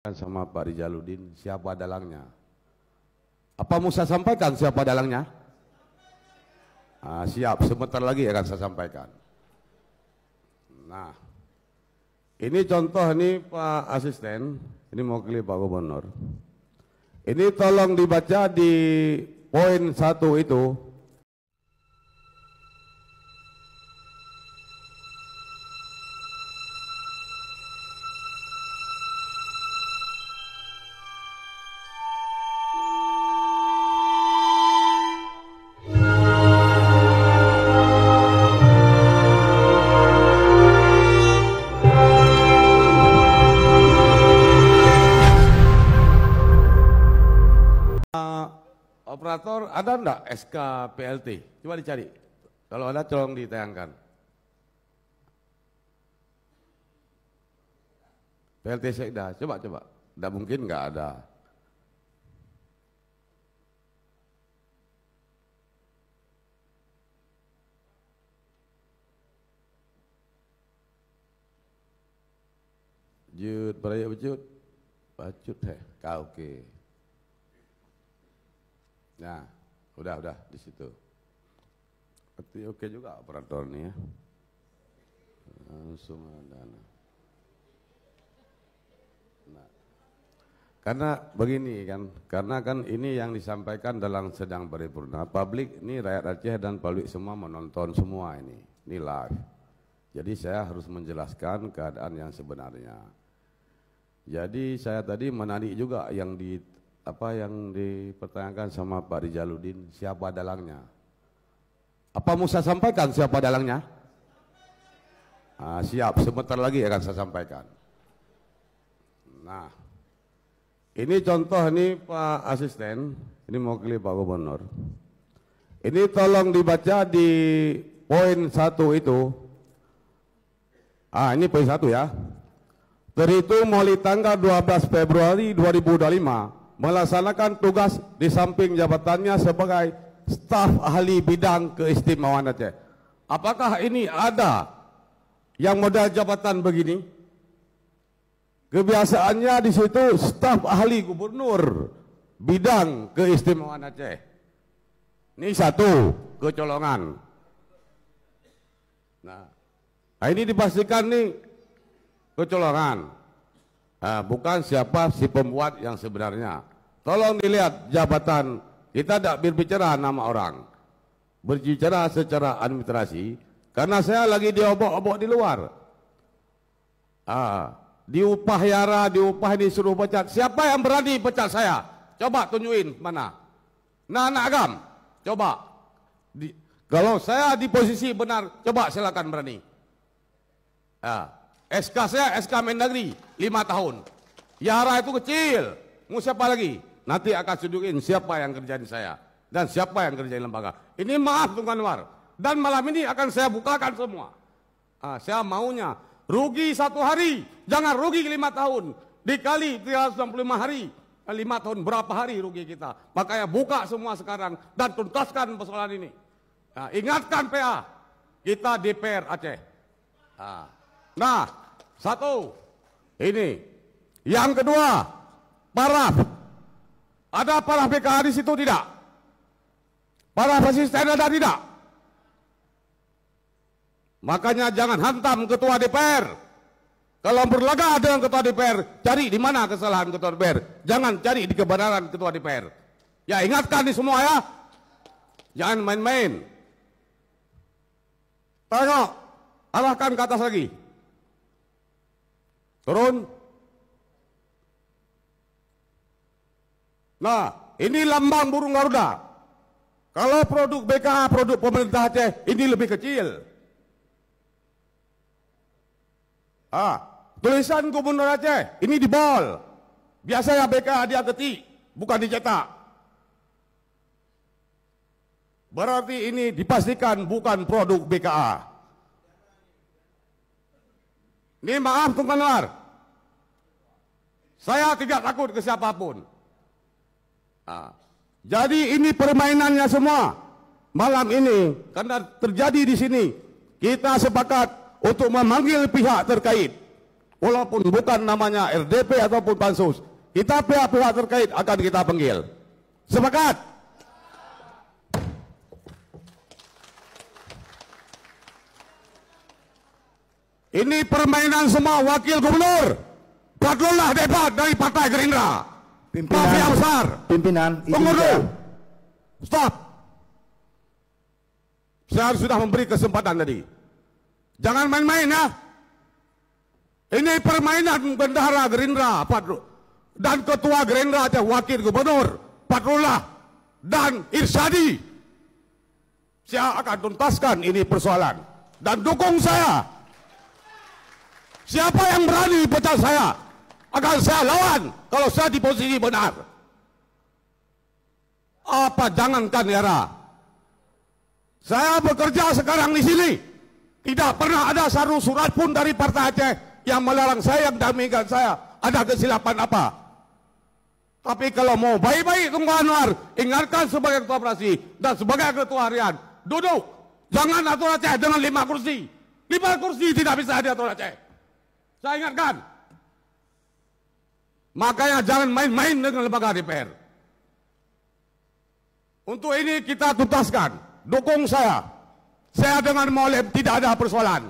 Sama Pak Rijaluddin siapa dalangnya. Apa mau saya sampaikan siapa dalangnya? Siap, sebentar lagi akan saya sampaikan. Nah, ini contoh nih Pak Asisten, ini mewakili Pak Gubernur. Ini tolong dibaca di poin 1 itu. Operator, ada enggak SK PLT? Coba dicari. Kalau ada tolong ditayangkan. PLT Sekda, coba. Enggak mungkin enggak ada. Jut, beraya bejut. Bacut kau oke. Nah, udah di situ. Oke juga operator nih ya. Langsung ada. Nah, karena begini kan, karena kan ini yang disampaikan dalam sedang paripurna. Publik ini rakyat Aceh dan publik semua menonton semua ini live. Jadi saya harus menjelaskan keadaan yang sebenarnya. Jadi saya tadi menarik juga yang dipertanyakan sama Pak Rijaluddin, siapa dalangnya. Apa mau saya sampaikan siapa dalangnya? Siap, sebentar lagi akan saya sampaikan. Nah, ini contoh nih Pak Asisten, ini mewakili Pak Gubernur. Ini tolong dibaca di poin 1 itu. Ini poin 1 ya. Terhitung mulai tanggal 12 Februari 2025 melaksanakan tugas di samping jabatannya sebagai staf ahli bidang keistimewaan Aceh. Apakah ini ada yang modal jabatan begini? Kebiasaannya di situ staf ahli gubernur bidang keistimewaan Aceh. Ini satu kecolongan. Nah, ini dipastikan nih kecolongan. Bukan siapa si pembuat yang sebenarnya. Tolong dilihat jabatan, kita tidak berbicara nama orang, berbicara secara administrasi, karena saya lagi diobok-obok di luar. Diupah Yara, diupah disuruh pecat. Siapa yang berani pecat saya? Coba tunjukin mana. Nah, anak Agam, coba. Kalau saya di posisi benar, coba silakan berani. SK saya SK Mendagri 5 tahun. Yara itu kecil. Mau siapa lagi? Nanti akan tunjukin siapa yang kerjain saya dan siapa yang kerjain lembaga. Ini maaf Tunggu Anwar. Dan malam ini akan saya bukakan semua. Saya maunya rugi 1 hari, jangan rugi 5 tahun. Dikali 365 hari, 5 tahun berapa hari rugi kita. Makanya buka semua sekarang dan tuntaskan persoalan ini. Ingatkan PA, kita DPR Aceh. Nah, satu, ini. Yang kedua, paraf. Ada paraf BKA di situ tidak? Paraf asisten ada tidak? Makanya jangan hantam ketua DPR. Kalau berlaga dengan ketua DPR, cari di mana kesalahan ketua DPR. Jangan cari di kebenaran ketua DPR. Ya, ingatkan di semua ya. Jangan main-main. Tengok, arahkan ke atas lagi. Turun. Nah, ini lambang burung Garuda. Kalau produk BKA, produk pemerintah Aceh, ini lebih kecil. Tulisan Gubernur Aceh, ini di bol. Biasanya BKA dia ketik, bukan dicetak. Berarti ini dipastikan bukan produk BKA. Ini maaf Tunggu Anwar, saya tidak takut ke siapapun. Jadi ini permainannya semua malam ini karena terjadi di sini. Kita sepakat untuk memanggil pihak terkait walaupun bukan namanya RDP ataupun pansus, kita pihak-pihak terkait akan kita panggil. Sepakat? Ini permainan semua wakil gubernur. Padahal debat dari Partai Gerindra. Mafia besar. Pimpinan. Tunggu dulu. Stop. Saya sudah memberi kesempatan tadi. Jangan main-main ya. Ini permainan bendahara Gerindra dan ketua Gerindra atau wakil gubernur Padrullah dan Irsyadi. Saya akan tuntaskan ini persoalan dan dukung saya. Siapa yang berani pecat saya akan saya lawan kalau saya di posisi benar. Apa jangankan era. Saya bekerja sekarang di sini. Tidak pernah ada satu surat pun dari Partai Aceh yang melarang saya, yang damikan saya ada kesilapan apa. Tapi kalau mau baik-baik Tunggu Anwar, ingatkan sebagai ketua operasi dan sebagai ketua harian, duduk. Jangan atur Aceh dengan 5 kursi. 5 kursi tidak bisa diatur Aceh. Saya ingatkan. Makanya jangan main-main dengan lembaga DPR. Untuk ini kita tuntaskan. Dukung saya. Saya dengan Maulid tidak ada persoalan.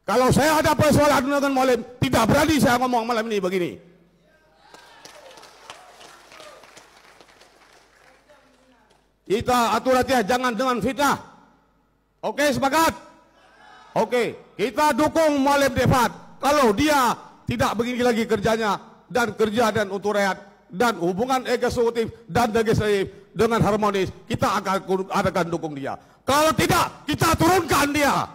Kalau saya ada persoalan dengan Maulid, tidak berani saya ngomong malam ini begini. Kita atur aja, jangan dengan fitnah. Oke, sepakat? Oke, kita dukung Maulid Debat. Kalau dia tidak begini lagi kerjanya, dan kerja dan untuk rakyat, dan hubungan eksekutif dan legislatif dengan harmonis, kita akan dukung dia. Kalau tidak, kita turunkan dia.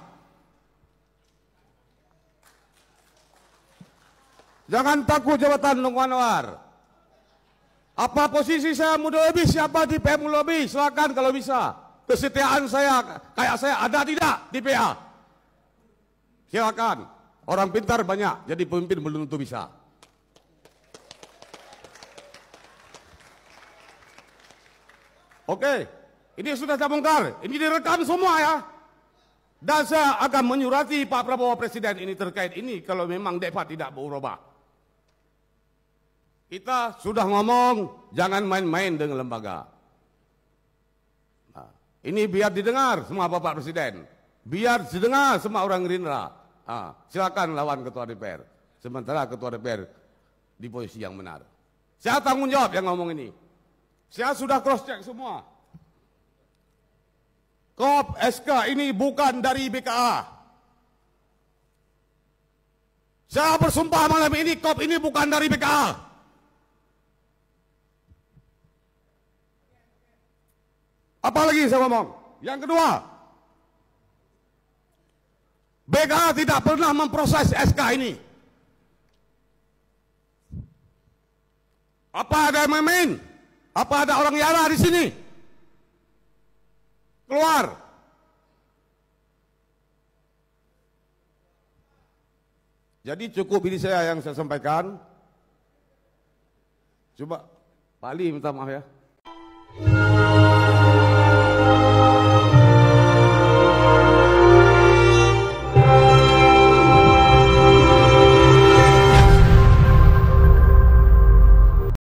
Jangan takut jabatan Tunggu Anwar. Apa posisi saya muda lebih, siapa di PM lebih, silakan kalau bisa. Kesetiaan saya, kayak saya ada tidak di PA. Silakan. Orang pintar banyak, jadi pemimpin belum tentu bisa. Oke, ini sudah saya bongkar. Ini direkam semua ya. Dan saya akan menyurati Pak Prabowo Presiden ini terkait ini kalau memang debat tidak berubah. Kita sudah ngomong, jangan main-main dengan lembaga. Nah, ini biar didengar semua Bapak Presiden. Biar didengar semua orang Gerindra. Nah, silakan lawan Ketua DPR. Sementara Ketua DPR di posisi yang benar. Saya tanggung jawab yang ngomong ini. Saya sudah cross check semua. KOP SK ini bukan dari BKA. Saya bersumpah malam ini KOP ini bukan dari BKA. Apalagi saya ngomong. Yang kedua, BKA tidak pernah memproses SK ini. Apa ada yang main? Apa ada orang Yara di sini? Keluar. Jadi cukup ini saya yang saya sampaikan. Coba Pak Ali minta maaf ya.